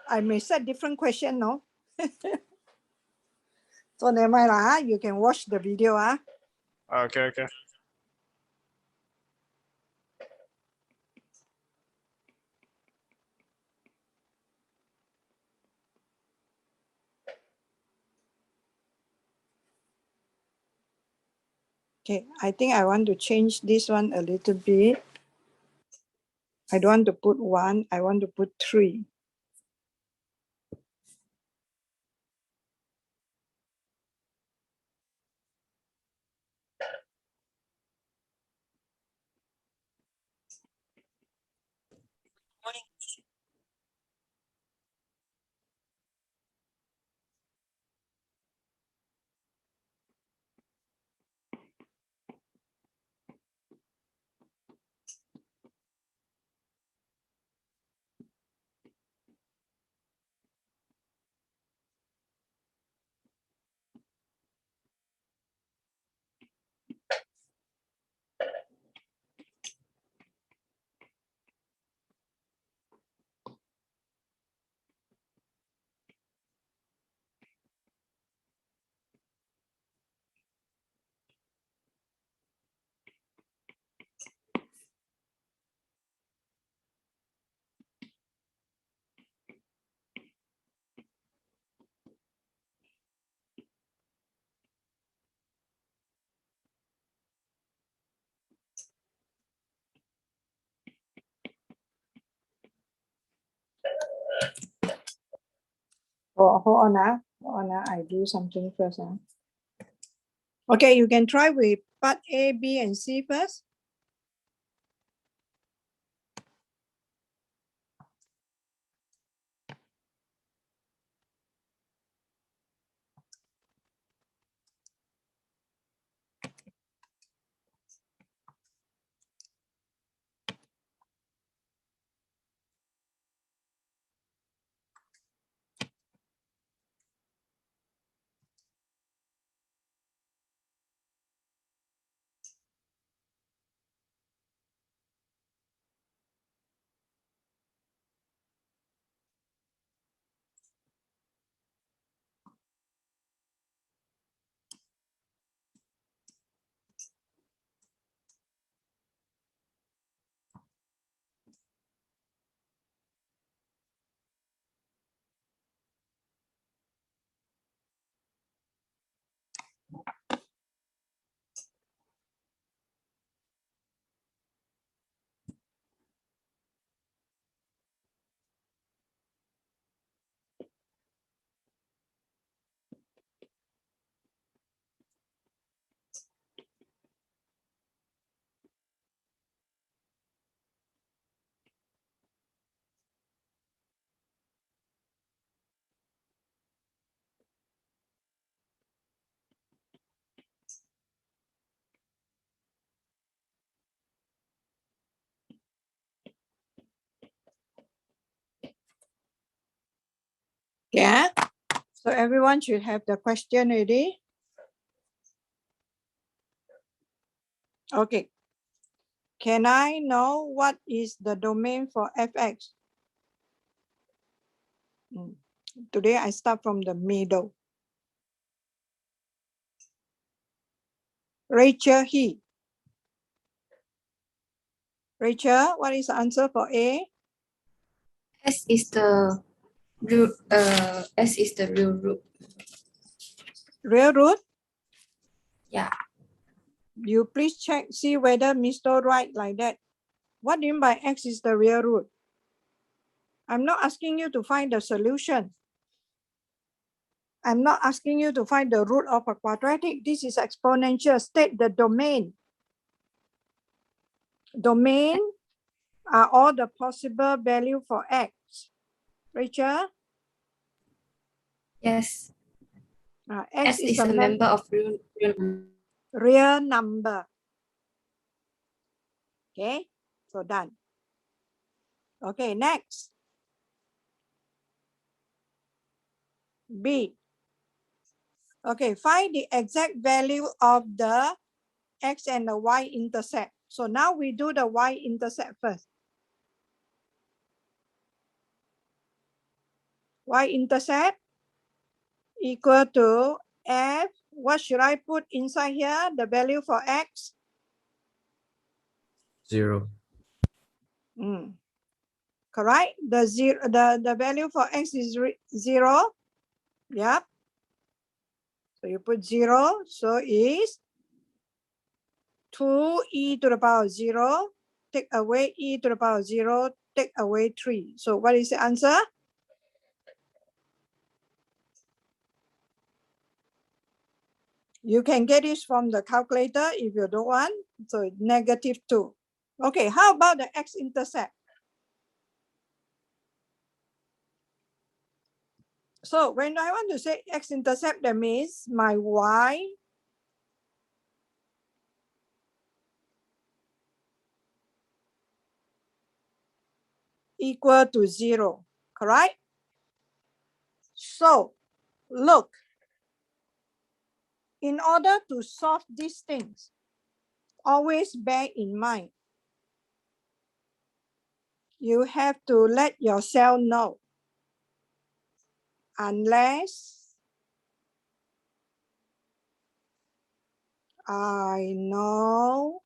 I may set different question, no? So never mind lah, you can watch the video. Okay. Okay, I think I want to change this one a little bit. I don't want to put 1, I want to put 3. Oh, hold on, I do something first. Okay, you can try with part A, B, and C first. Yeah. So everyone should have the question ready. Okay. Can I know what is the domain for fx? Today I start from the middle. Rachel, he. Rachel, what is the answer for A? S is the root. S is the real root. Real root? Yeah. You please check, see whether Mr. right like that. What do you mean by X is the real root? I'm not asking you to find the solution. I'm not asking you to find the root of a quadratic. This is exponential. State the domain. Domain are all the possible value for X. Rachel? Yes. X S is a member of real number. Okay, so done. Okay, next. B. Okay, find the exact value of the X and the Y intercept. So now we do the Y intercept first. y-intercept equal to f. What should I put inside here? The value for x? 0. Correct. The value for x is 0. Yep. So you put 0. So is 2e to the power 0. Take away e to the power 0. Take away 3. So what is the answer? You can get this from the calculator if you don't want. So -2. Okay, how about the x-intercept? So when I want to say x-intercept, that means my y equal to 0, correct? So look, in order to solve these things, always bear in mind, you have to let yourself know, unless I know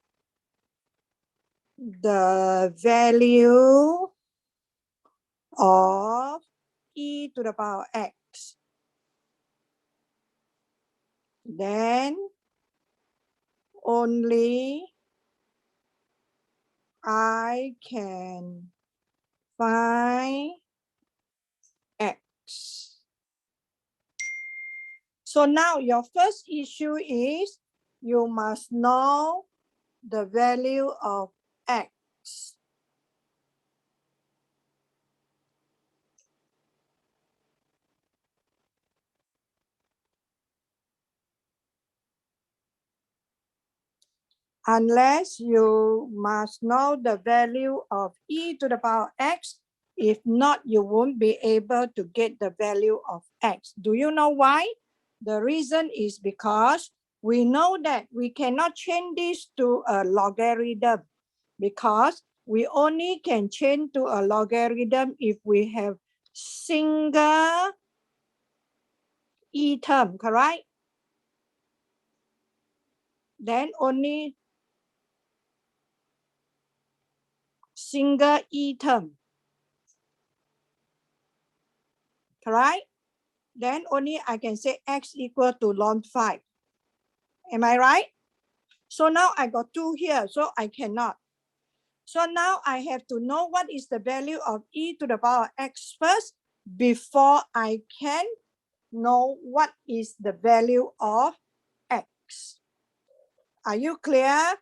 the value of e to the power x, then only I can find x. So now your first issue is you must know the value of x. Unless you must know the value of e to the power x. If not, you won't be able to get the value of x. Do you know why? The reason is because we know that we cannot change this to a logarithm, because we only can change to a logarithm if we have single e term, correct? Then only single e term, correct? Then only I can say x equal to ln 5. Am I right? So now I got 2 here, so I cannot. So now I have to know what is the value of e to the power x first before I can know what is the value of x. Are you clear?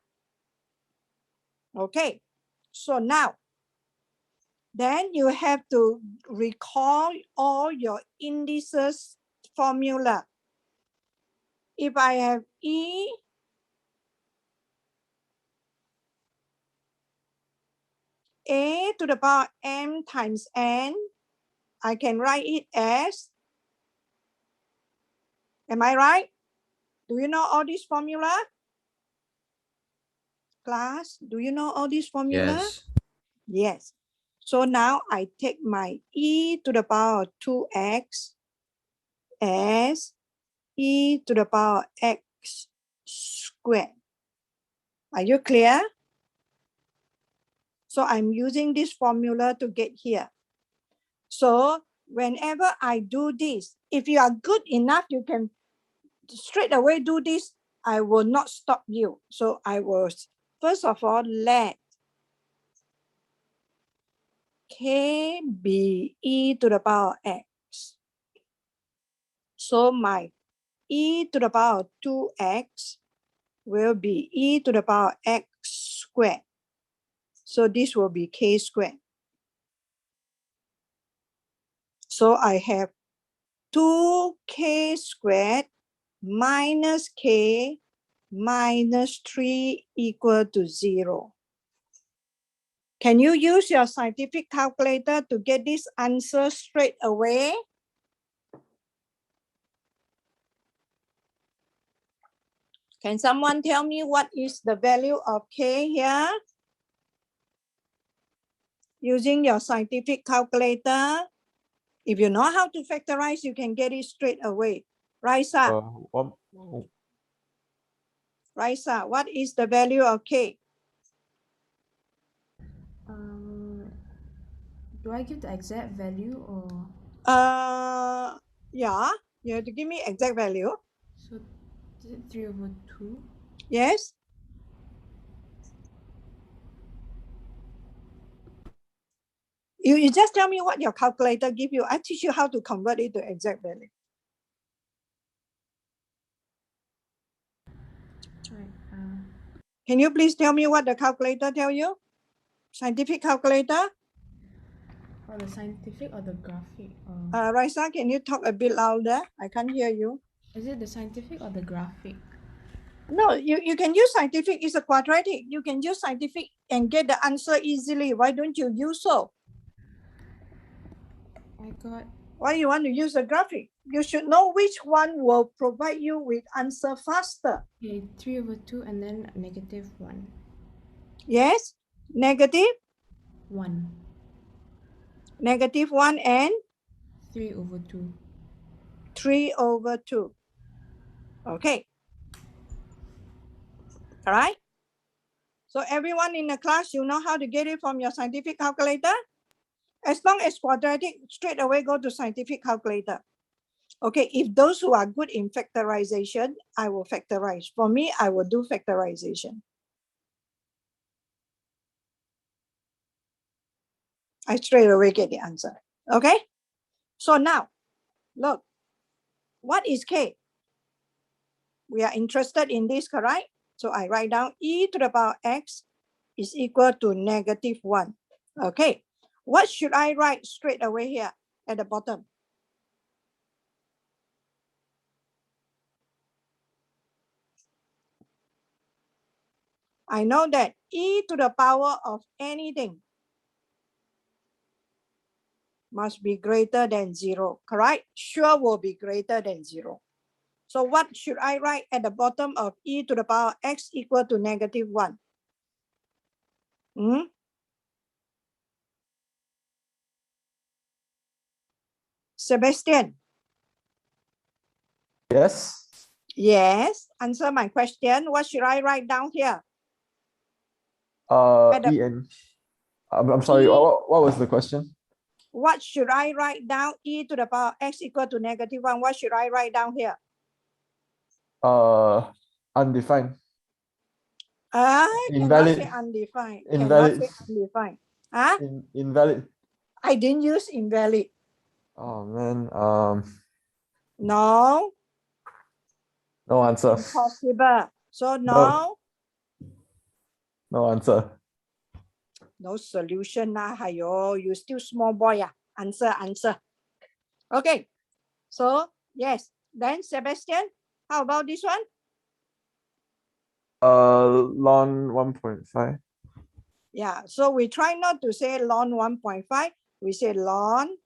Okay. So now, then you have to recall all your indices formula. If I have e a to the power m times n, I can write it as, am I right? Do you know all these formula? Class, do you know all these formula? Yes. Yes. So now I take my e to the power 2x as e to the power x squared. Are you clear? So I'm using this formula to get here. So whenever I do this, if you are good enough, you can straight away do this. I will not stop you. So I will, first of all, let k be e to the power x. So my e to the power 2x will be e to the power x squared. So this will be k squared. So I have 2k squared minus k minus 3 equal to 0. Can you use your scientific calculator to get this answer straight away? Can someone tell me what is the value of k here? Using your scientific calculator. If you know how to factorize, you can get it straight away. Raisa, Raisa, what is the value of K? Do I give the exact value or? Yeah, you have to give me exact value. So is it 3/2? Yes. You just tell me what your calculator give you. I teach you how to convert it to exact value. Right. Can you please tell me what the calculator tell you? Scientific calculator? Or the scientific or the graphic? Raisa, can you talk a bit louder? I can't hear you. Is it the scientific or the graphic? No, you can use scientific. It's a quadratic. You can use scientific and get the answer easily. Why don't you use so? I got. Why you want to use a graphic? You should know which one will provide you with answer faster. Okay, 3/2 and then -1. Yes, negative, 1. -1 and 3/2. 3/2. Okay. All right. So everyone in the class, you know how to get it from your scientific calculator? As long as quadratic, straight away go to scientific calculator. Okay, if those who are good in factorization, I will factorize. For me, I will do factorization. I straight away get the answer. Okay, so now, look, what is K? We are interested in this, correct? So I write down e to the power x is equal to -1. Okay, what should I write straight away here at the bottom? I know that e to the power of anything must be greater than 0, correct? Sure will be greater than 0. So what should I write at the bottom of e to the power x equal to -1? Sebastian? Yes. Yes, answer my question. What should I write down here? I'm sorry, what was the question? What should I write down e to the power x equal to -1? What should I write down here? Undefined. Cannot Invalid. say undefined. Invalid. Cannot say undefined. Huh? Invalid. I didn't use invalid. Oh man. No. No answer. Impossible. So no. No answer. No solution lah. Hayo, you still small boy. Answer. Okay. So yes. Then Sebastian, how about this one? Ln 1.5. Yeah. So we try not to say ln 1.5. We say ln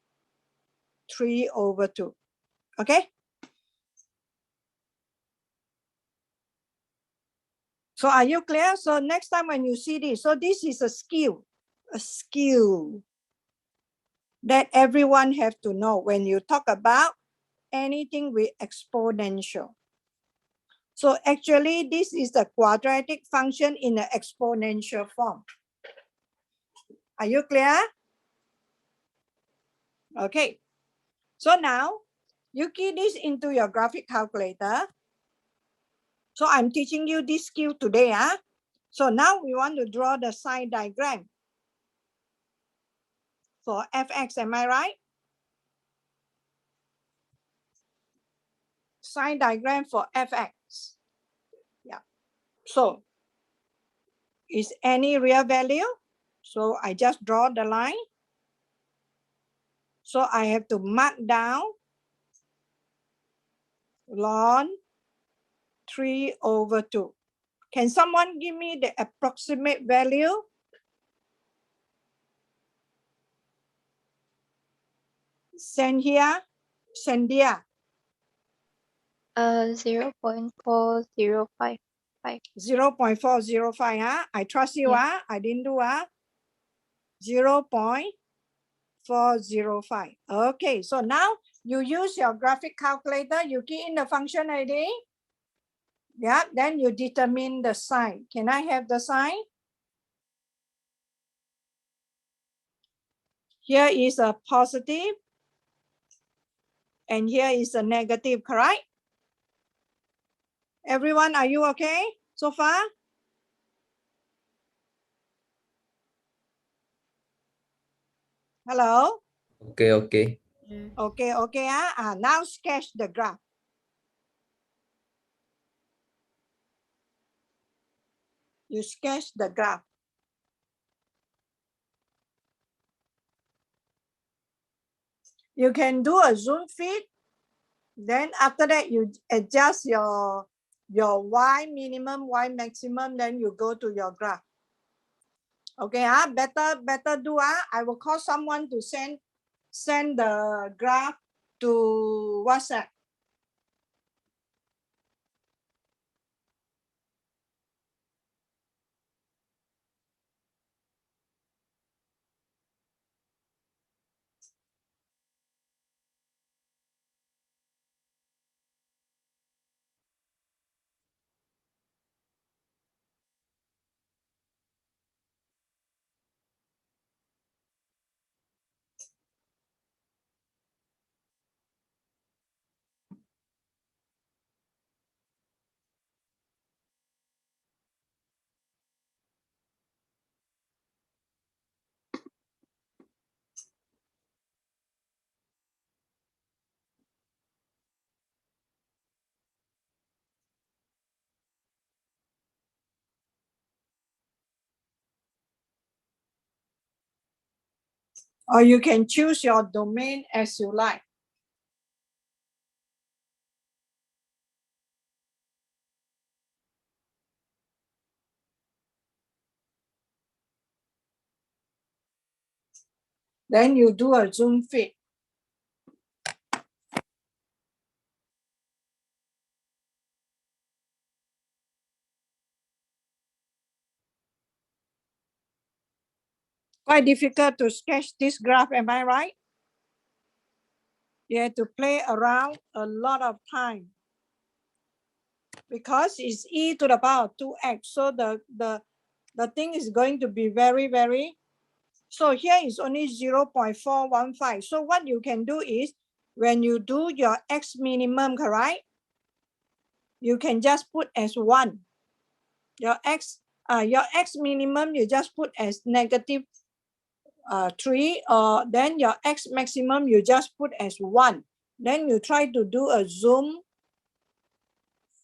3/2. Okay. So are you clear? So next time when you see this, so this is a skill that everyone have to know when you talk about anything with exponential. So actually, this is the quadratic function in an exponential form. Are you clear? Okay. So now, you key this into your graphic calculator. So I'm teaching you this skill today. So now we want to draw the sine diagram for fx, am I right? Sine diagram for fx. Yeah. So is any real value? So I just draw the line. So I have to mark down ln 3/2. Can someone give me the approximate value? Sandia. 0.4055. 0.405. I trust you. Yeah. I didn't do 0.405. 405. Okay, so now you use your graphic calculator, you key in the function ID. Yeah, then you determine the sign. Can I have the sign? Here is a positive, and here is a negative, correct? Everyone, are you okay so far? Hello? Okay, okay. Yeah. Okay. Now sketch the graph. You sketch the graph. You can do a zoom fit. Then after that, you adjust your Y minimum, Y maximum, then you go to your graph. Okay, better do. I will call someone to send the graph to WhatsApp. Or you can choose your domain as you like. Then you do a zoom fit. Quite difficult to sketch this graph, am I right? You have to play around a lot of time because it's e to the power 2x. So the thing is going to be very, so here is only 0.415. So what you can do is when you do your x minimum, correct? You can just put as 1. Your x minimum, you just put as negative 3, or then your x maximum you just put as 1. Then you try to do a zoom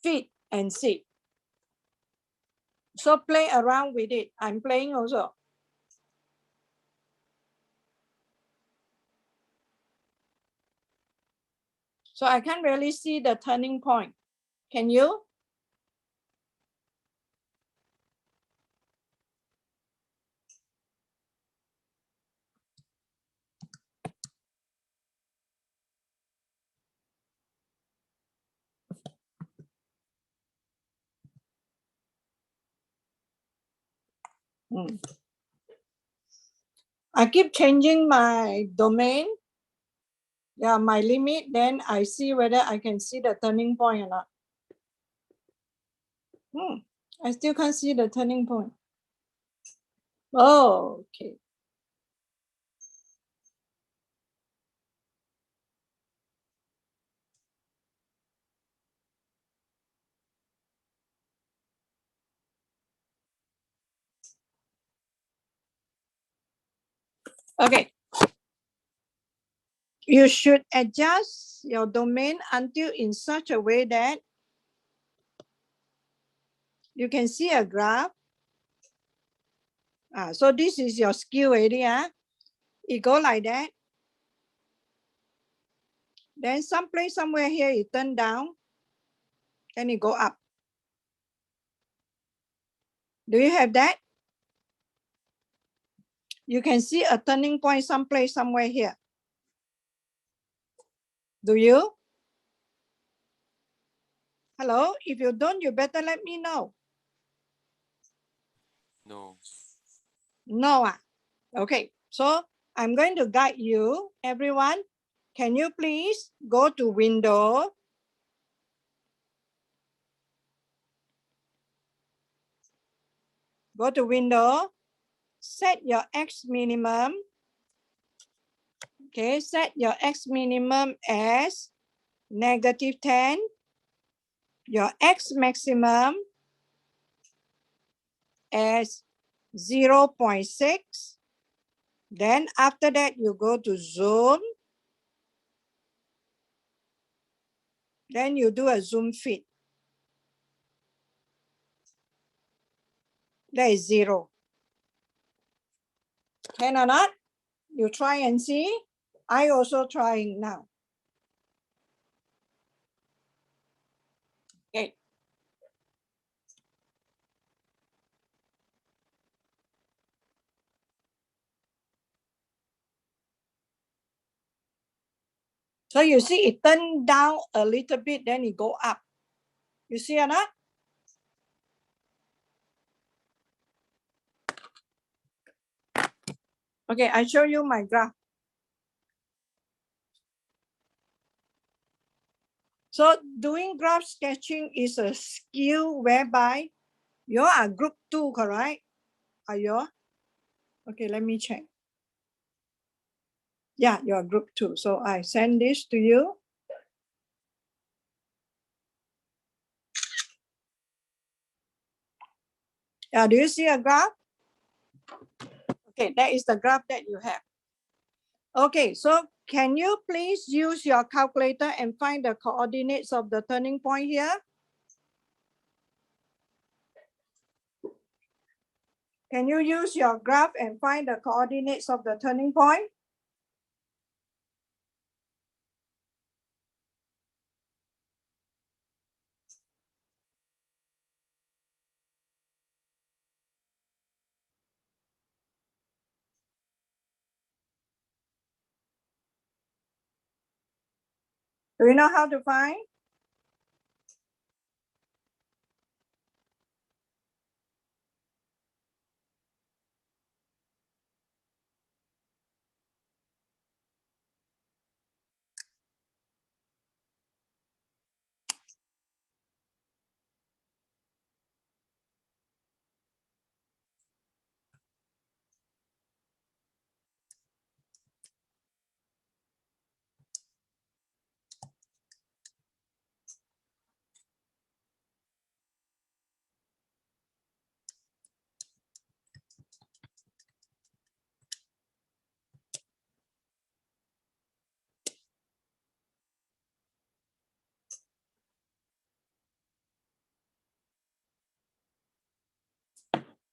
fit and see. So play around with it. I'm playing also. So I can't really see the turning point. Can you? I keep changing my domain. Yeah, my limit. Then I see whether I can see the turning point or not. I still can't see the turning point. Oh, okay. Okay. You should adjust your domain until in such a way that you can see a graph. So this is your skew area. It go like that. Then someplace somewhere here it turn down. Then it go up. Do you have that? You can see a turning point someplace somewhere here. Do you? Hello? If you don't, you better let me know. No. No. Okay. So I'm going to guide you. Everyone, can you please go to window? Go to window, set your X minimum. Okay, set your X minimum as -10. Your X maximum as 0.6. Then after that, you go to zoom. Then you do a zoom fit. That is 0. Can or not? You try and see. I also trying now. Okay. So you see it turn down a little bit, then it go up. You see or not? Okay, I show you my graph. So doing graph sketching is a skill whereby you are group 2, correct? Are you? Okay, let me check. Yeah, you are group 2. So I send this to you. Yeah, do you see a graph? Okay, that is the graph that you have. Okay, so can you please use your calculator and find the coordinates of the turning point here? Can you use your graph and find the coordinates of the turning point? Do you know how to find?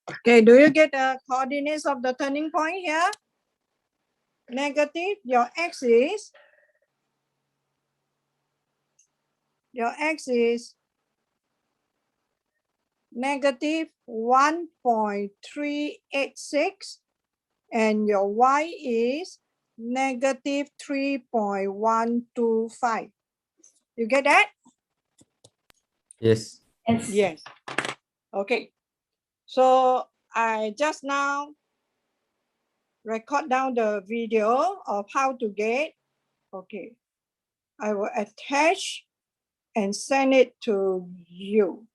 Okay, do you get the coordinates of the turning point here? Negative, your x is negative 1.386 and your y is negative 3.125. You get that? Yes. Yes. Yes. Okay. So I just now record down the video of how to get. Okay. I will attach and send it to you.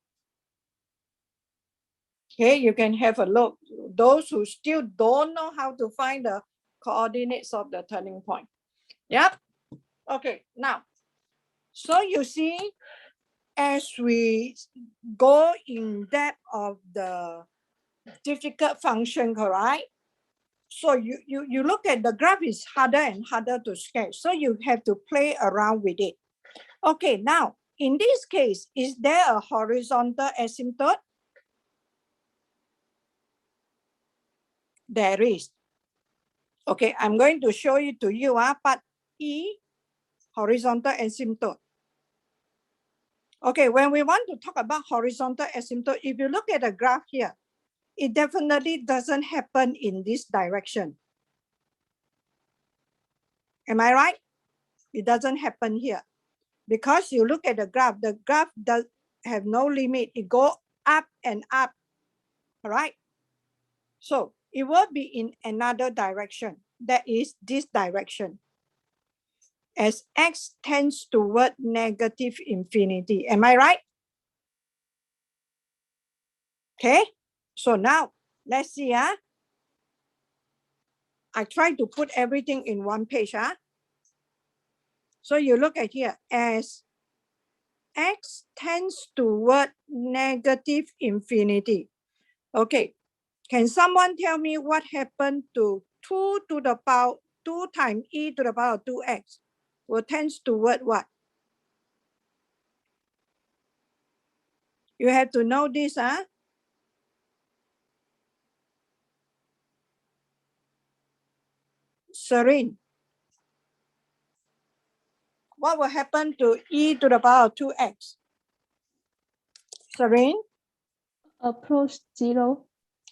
Okay, you can have a look. Those who still don't know how to find the coordinates of the turning point. Yep. Okay, now, so you see, as we go in depth of the difficult function, correct? So you look at the graph is harder and harder to sketch. So you have to play around with it. Okay, now, in this case, is there a horizontal asymptote? There is. Okay, I'm going to show it to you. Part E, horizontal asymptote. Okay, when we want to talk about horizontal asymptote, if you look at the graph here, it definitely doesn't happen in this direction. Am I right? It doesn't happen here. Because you look at the graph does have no limit. It go up and up, all right? So it will be in another direction. that is this direction. As x tends toward negative infinity. Am I right? Okay, so now let's see. I try to put everything in one page. So you look at here, as x tends toward negative infinity. Okay, can someone tell me what happened to 2 to the power 2 times e to the power 2x will tends toward what? You have to know this. Serene. What will happen to e to the power 2x? Serene? Approach 0.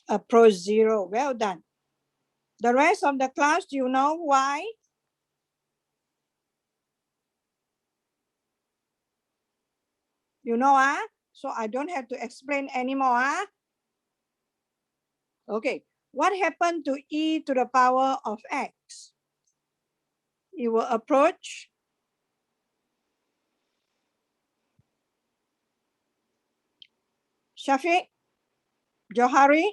Approach 0. Well done. The rest of the class, do you know why? You know, so I don't have to explain anymore. Okay, what happened to e to the power of x? It will approach Shafiq, Johari,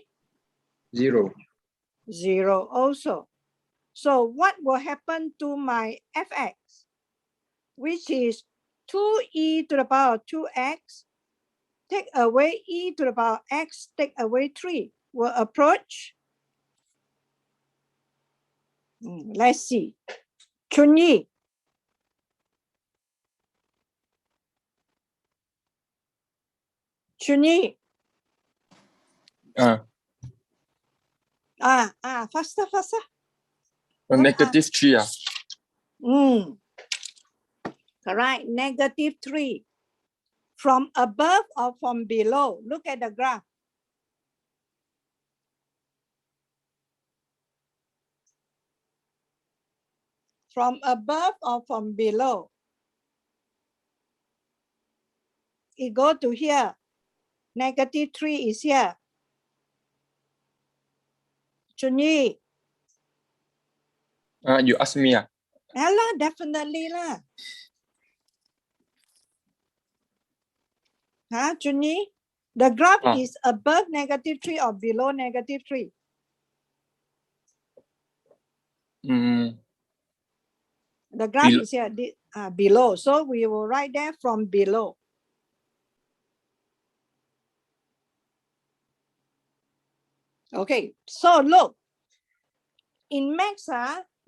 0. 0 also. So what will happen to my fx, which is 2e to the power 2x, take away e to the power x, take away 3, will approach. Let's see. Chunyi. Chunyi. Faster, faster. Negative 3. Correct. Negative 3. From above or from below? Look at the graph. From above or from below? It go to here. Negative 3 is here. Chunyi. You ask me. Ella, definitely lah. Chunyi? The graph is above negative 3 or below negative 3? The graph is here, below. So we will write there from below. Okay, so look. In maths,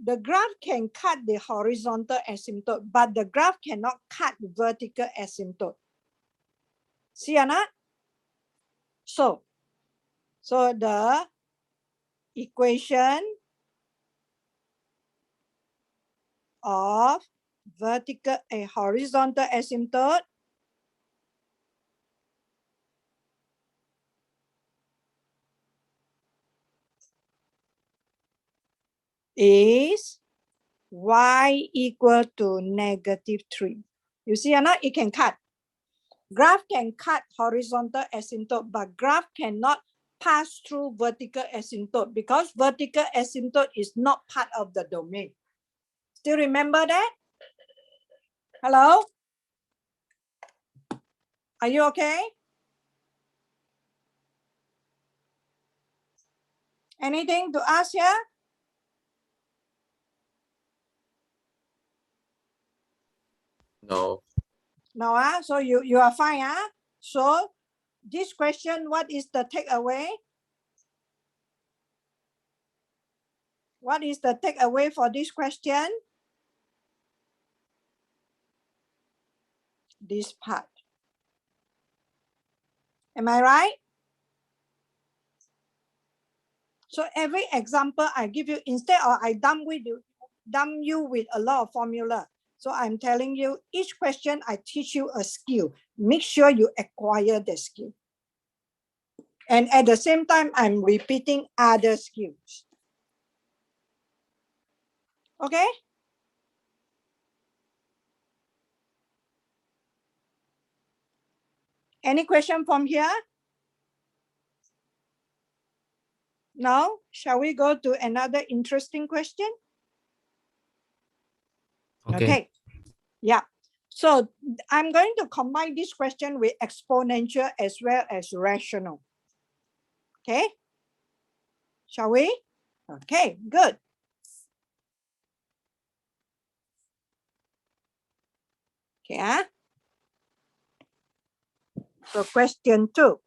the graph can cut the horizontal asymptote, but the graph cannot cut vertical asymptote. See or not? So the equation of vertical and horizontal asymptote is y equal to negative 3. You see or not? It can cut. Graph can cut horizontal asymptote, but graph cannot pass through vertical asymptote because vertical asymptote is not part of the domain. Still remember that? Hello? Are you okay? Anything to ask here? No. No, so you are fine. So this question, what is the takeaway? What is the takeaway for this question? This part. Am I right? So every example I give you, instead of I dump you with a lot of formula. So I'm telling you, each question I teach you a skill. Make sure you acquire the skill. And at the same time, I'm repeating other skills. Okay? Any question from here? Now, shall we go to another interesting question? Okay. Yeah. So I'm going to combine this question with exponential as well as rational. Okay. Shall we? Okay, good. Okay. So question 2.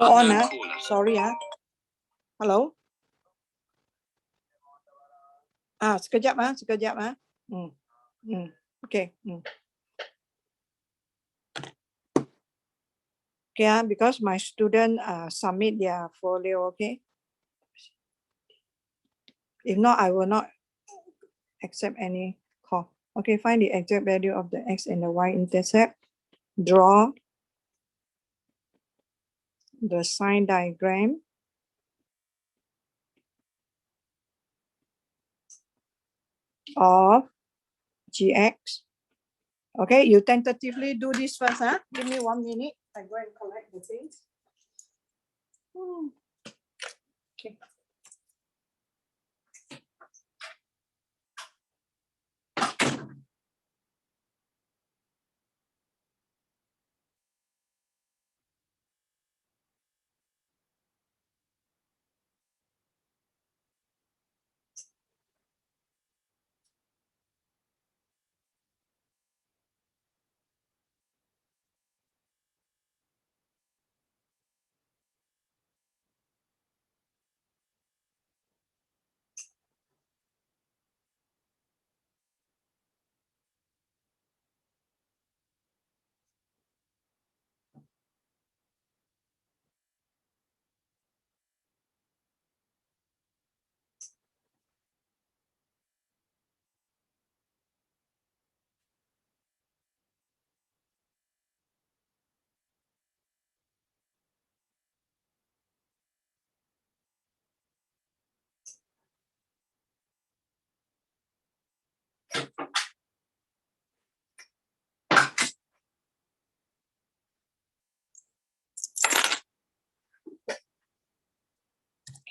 On. Sorry. Hello. Sekejap. Sekejap. Okay. Okay, because my student submit their folio, okay? If not, I will not accept any call. Okay, find the exact value of the x and the y intercept. Draw the sign diagram of gx. Okay, you tentatively do this first, huh? Give me 1 minute. I go and collect the things. Okay.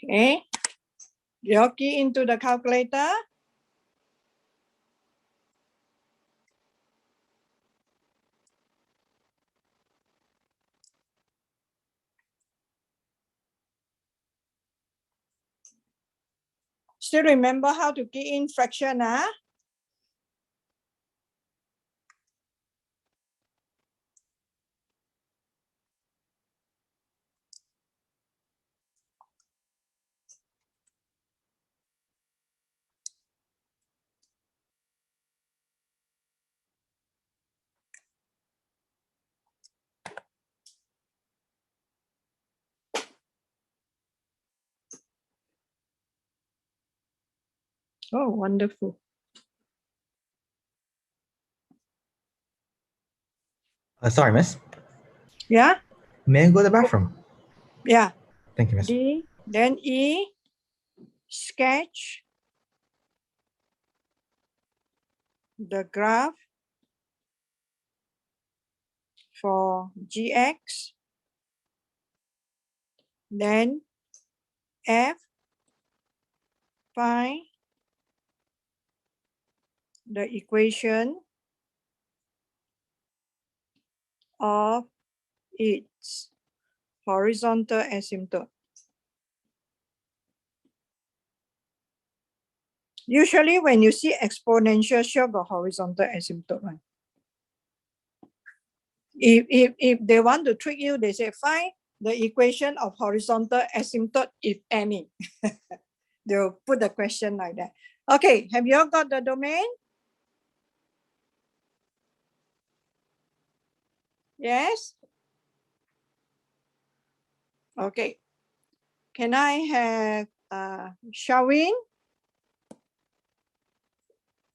Okay. You key into the calculator. Still remember how to key in fraction, huh? Oh, wonderful. Sorry, miss. Yeah, May I go to the bathroom? yeah. Thank you, miss. D, then E, sketch the graph for GX. Then F, find the equation of its horizontal asymptote. Usually when you see exponential, sure got horizontal asymptote one. If they want to trick you, they say find the equation of horizontal asymptote, if any. They'll put the question like that. Okay, have you all got the domain? Yes? Okay. Can I have Shawin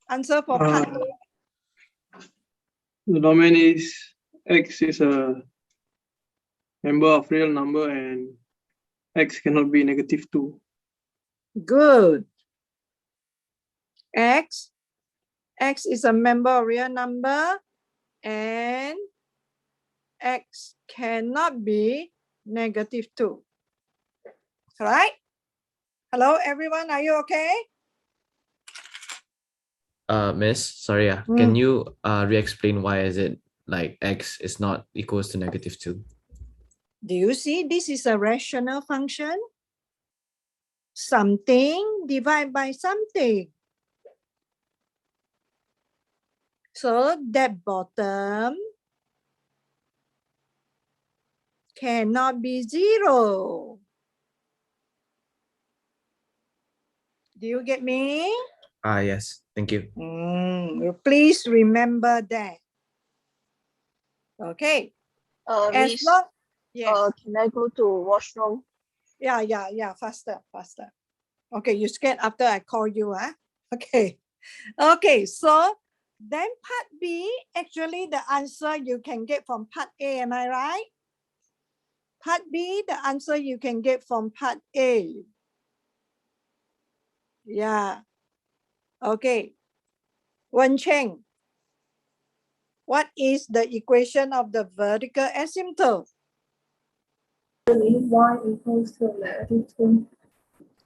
answer for part A? The domain is X is a member of real number and X cannot be -2. Good. X is a member of real number and X cannot be -2. Right? Hello, everyone. Are you okay? Miss, sorry, can you re-explain why is it like x is not equals to -2? Do you see this is a rational function? Something divided by something. So that bottom cannot be 0. Do you get me? Yes, thank you. Please remember that. Okay. As Miss, long, yes. can I go to washroom? Yeah, faster. Okay, you scared after I call you, huh? Okay. Okay, so then part B, actually the answer you can get from part A, am I right? Part B, the answer you can get from part A. Yeah. Okay. Wen Cheng, what is the equation of the vertical asymptote? Y equals to -2.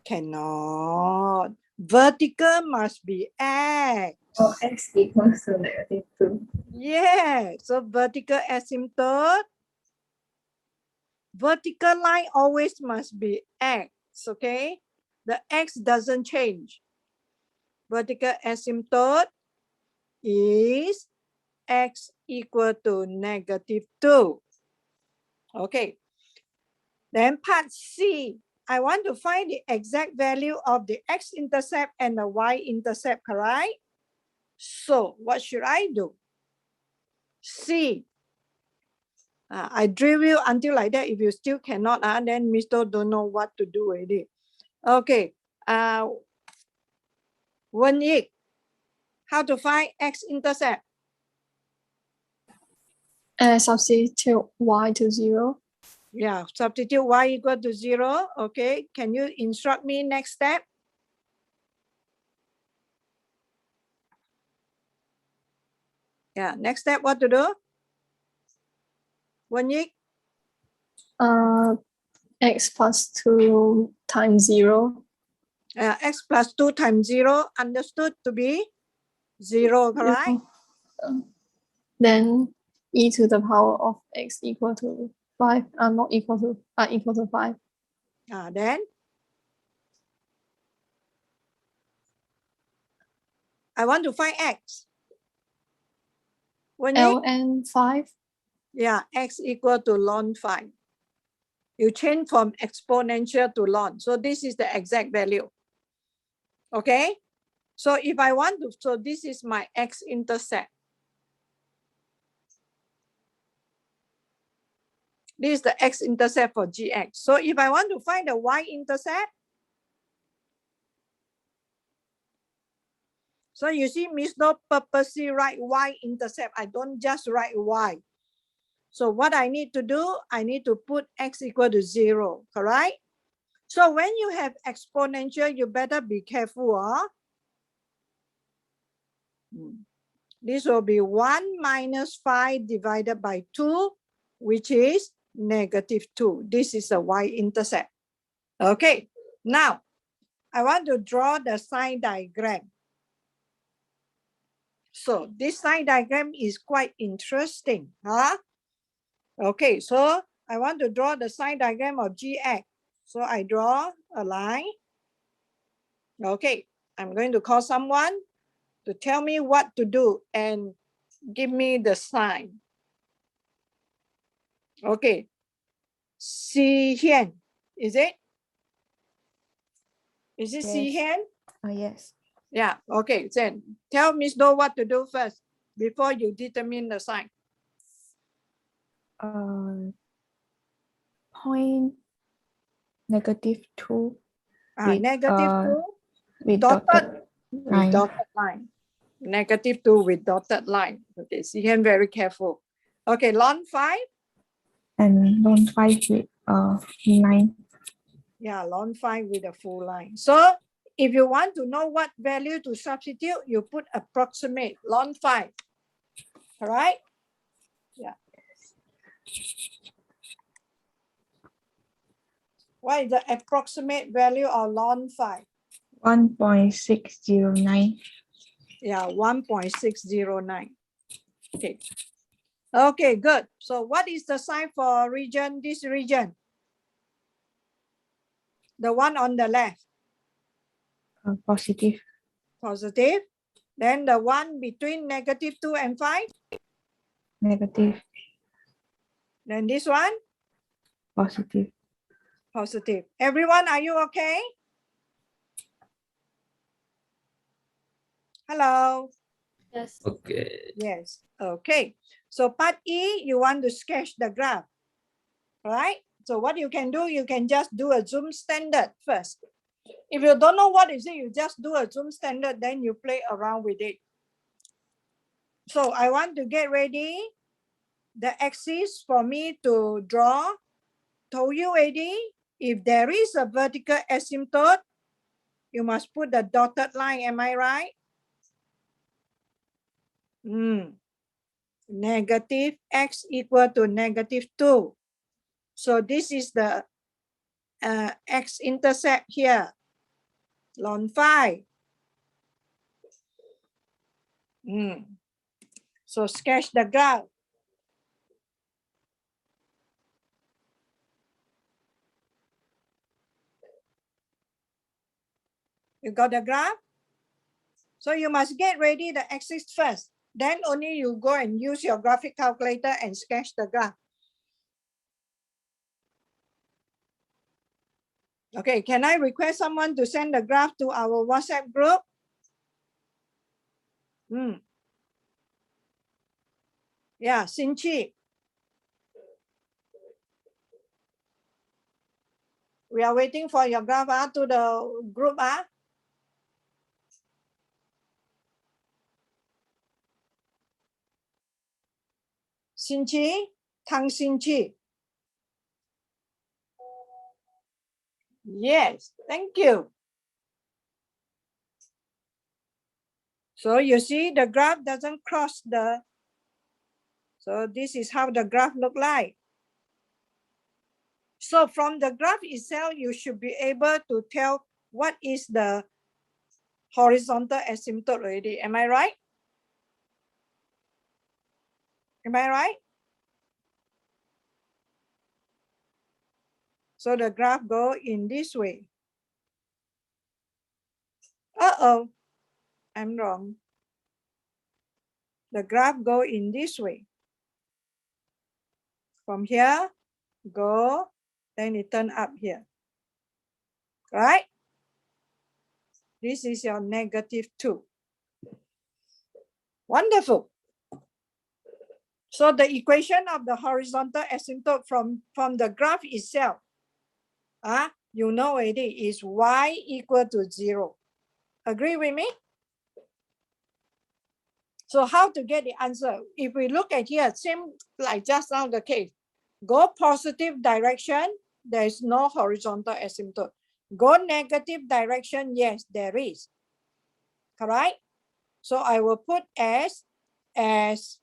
Cannot. Vertical must be X. Or X equals to -2. Yeah, so vertical asymptote, vertical line always must be X, okay? The X doesn't change. Vertical asymptote is X equal to -2. Okay. Then part C, I want to find the exact value of the x-intercept and the y-intercept, correct? So what should I do? C. I drill you until like that. If you still cannot, then Mr. don't know what to do already. Okay. Wen Yi, how to find x-intercept? Substitute y to 0. Yeah, substitute y equal to 0. Okay, can you instruct me next step? Yeah, next step, what to do? Wen Yi? X plus 2 times 0. X plus 2 times 0 understood to be 0, correct? Then e to the power of x equal to 5. Not equal to, equal to 5. Then I want to find x. When ln 5. Yeah, x equal to ln 5. You change from exponential to ln. So this is the exact value. Okay? So if I want to, so this is my x-intercept. This is the x-intercept for gx. So if I want to find the y-intercept, So you see, Miss No purposely write y-intercept. I don't just write y. So what I need to do, I need to put x equal to 0, correct? So when you have exponential, you better be careful. This will be 1 minus 5 divided by 2, which is -2. This is the y-intercept. Okay, now I want to draw the sign diagram. So this sign diagram is quite interesting. Okay, so I want to draw the sign diagram of gx. So I draw a line. Okay, I'm going to call someone to tell me what to do and give me the sign. Okay, Si Hian, is it? Is it Si Yes. Hian? Yes. Yeah, okay, then tell Miss Do what to do first before you determine the sign. Point -2 with, -2 with dotted with line. dotted line. -2 with dotted line. Okay, Si Hian, very careful. Okay, ln 5. And ln 5 with 9. Yeah, ln 5 with a full line. So if you want to know what value to substitute, you put approximate ln 5. All right? Yeah. What is the approximate value of ln 5? 1.609. Yeah, 1.609. Okay. Okay, good. So what is the sign for region, this region? The one on the left. Positive. Positive. Then the one between -2 and 5. Negative. Then this one, Positive. positive. Everyone, are you okay? Hello. Yes. Okay. Yes. Okay. So part E, you want to sketch the graph, right? So what you can do, you can just do a zoom standard first. If you don't know what is it, you just do a zoom standard, then you play around with it. So I want to get ready the axis for me to draw. Told you already, if there is a vertical asymptote, you must put the dotted line. Am I right? Negative x equal to -2. So this is the x-intercept here, ln 5. So sketch the graph. You got the graph? So you must get ready the axis first. Then only you go and use your graphic calculator and sketch the graph. Okay, can I request someone to send the graph to our WhatsApp group? Yeah, Sinchi. We are waiting for your graph to the group. Sinchi, Tang Sinchi. Yes, thank you. So you see the graph doesn't cross the, so this is how the graph look like. So from the graph itself, you should be able to tell what is the horizontal asymptote already. Am I right? Am I right? So the graph go in this way. Uh-oh, I'm wrong. The graph go in this way. From here, go, then it turn up here. Right? This is your -2. Wonderful. So the equation of the horizontal asymptote from the graph itself, you know already, is y equal to 0. Agree with me? So how to get the answer? If we look at here, same like just now the case, go positive direction, there is no horizontal asymptote. Go negative direction, yes, there is. Correct? So I will put as x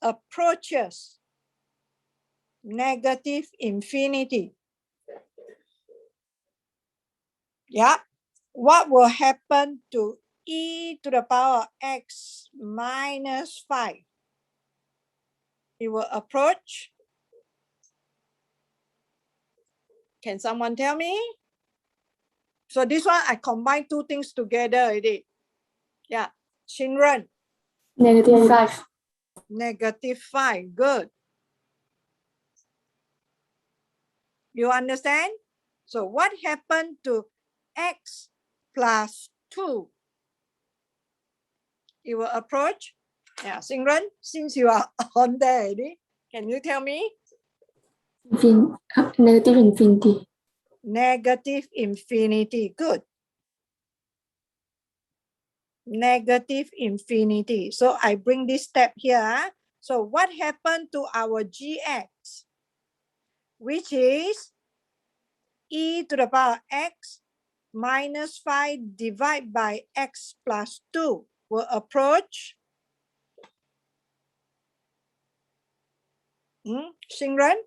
approaches negative infinity. Yeah. What will happen to e to the power x minus 5? It will approach. Can someone tell me? So this one, I combine two things together already. Yeah. Shinran, -5. -5. Good. You understand? So what happened to x plus 2? It will approach. Yeah, Singren, since you are on there already, can you tell me? Negative infinity. Negative infinity. Good. Negative infinity. So I bring this step here. So what happened to our gx, which is e to the power x minus 5 divided by x plus 2 will approach Singren?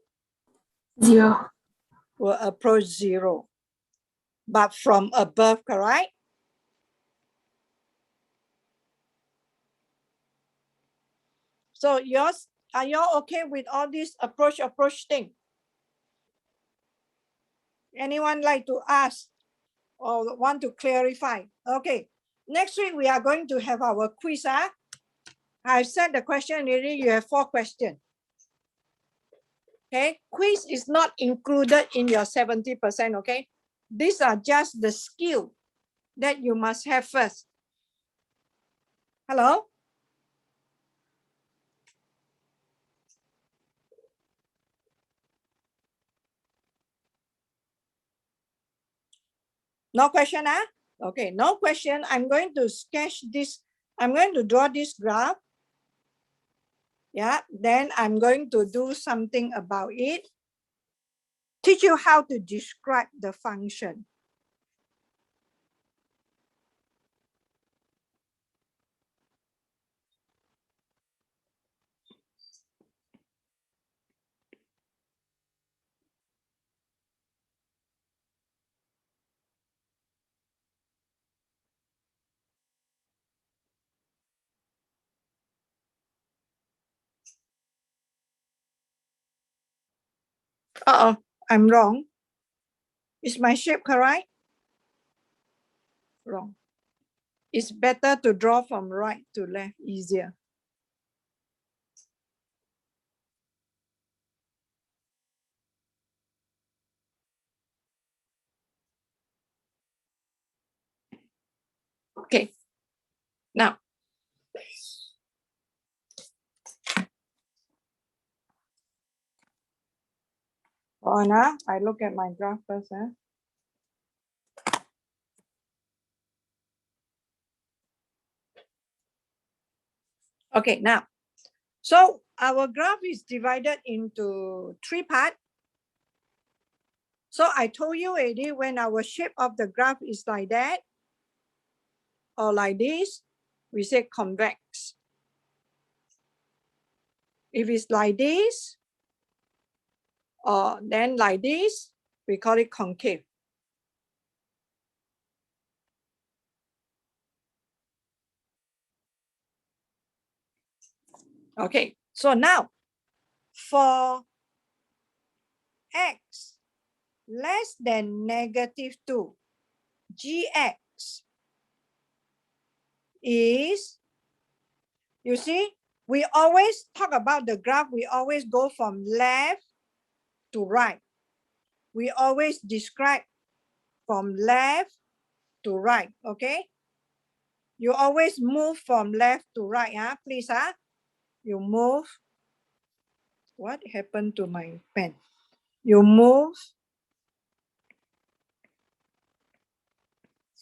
0. Will approach 0. But from above, correct? So yours, are you okay with all this approach thing? Anyone like to ask or want to clarify? Okay, next week we are going to have our quiz. I've said the question already, you have 4 questions. Okay, quiz is not included in your 70%, okay? These are just the skill that you must have first. Hello? No question, huh? Okay, no question. I'm going to sketch this. I'm going to draw this graph. Yeah, then I'm going to do something about it. Teach you how to describe the function. Uh-oh, I'm wrong. Is my shape correct? Wrong. It's better to draw from right to left, easier. Okay, now. Anna, I look at my graph first. Okay, now. So our graph is divided into 3 parts. So I told you already, when our shape of the graph is like that, or like this, we say convex. If it's like this, or then like this, we call it concave. Okay, so now for x less than -2, gx is, you see, we always talk about the graph, we always go from left to right. We always describe from left to right, okay? You always move from left to right, please, you move. What happened to my pen? You move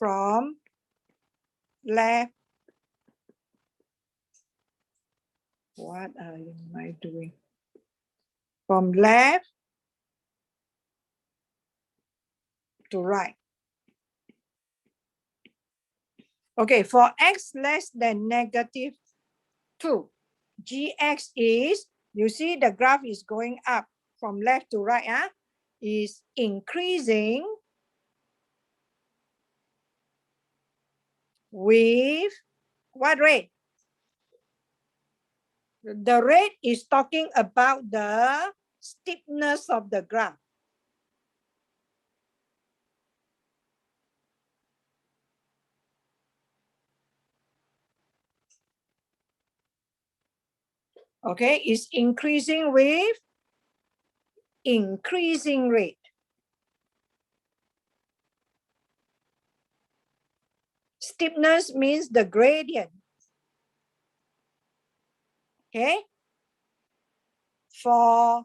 from left. What am I doing? From left to right. Okay, for x less than -2, gx is, you see the graph is going up from left to right, is increasing with what rate? The rate is talking about the steepness of the graph. Okay, it's increasing with increasing rate. Steepness means the gradient. Okay, for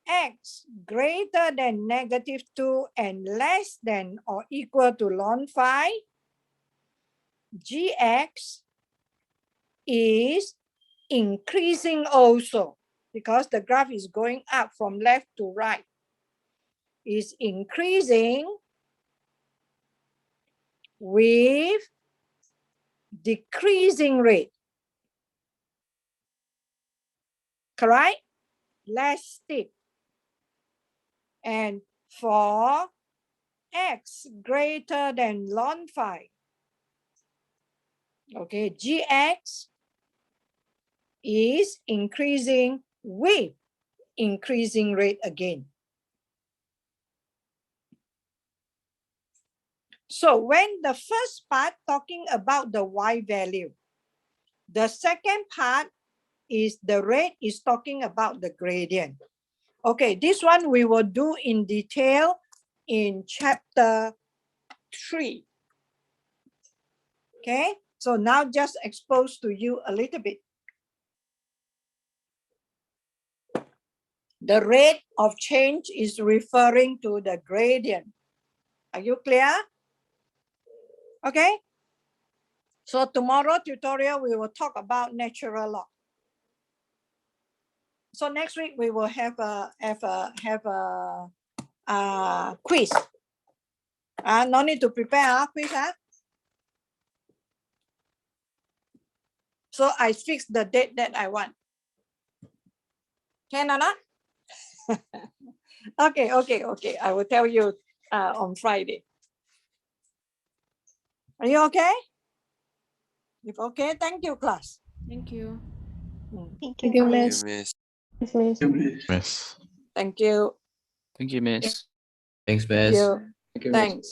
x greater than -2 and less than or equal to ln phi, gx is increasing also because the graph is going up from left to right. Is increasing with decreasing rate. Correct? Less steep. And for x greater than ln phi, okay, gx is increasing with increasing rate again. So when the first part talking about the y value, the second part is the rate is talking about the gradient. Okay, this one we will do in detail in chapter 3. Okay, so now just expose to you a little bit. The rate of change is referring to the gradient. Are you clear? Okay. So tomorrow tutorial, we will talk about natural law. So next week we will have a quiz. No need to prepare a quiz. So I fixed the date that I want. Can or not? Okay. I will tell you on Friday. Are you okay? If okay, thank you, class. Thank you. Thank you, Miss. Miss. Thanks, Miss. Miss. Thank you. Thank you, Miss. Thanks, Thank Miss. you. Thank you, Miss. Thanks.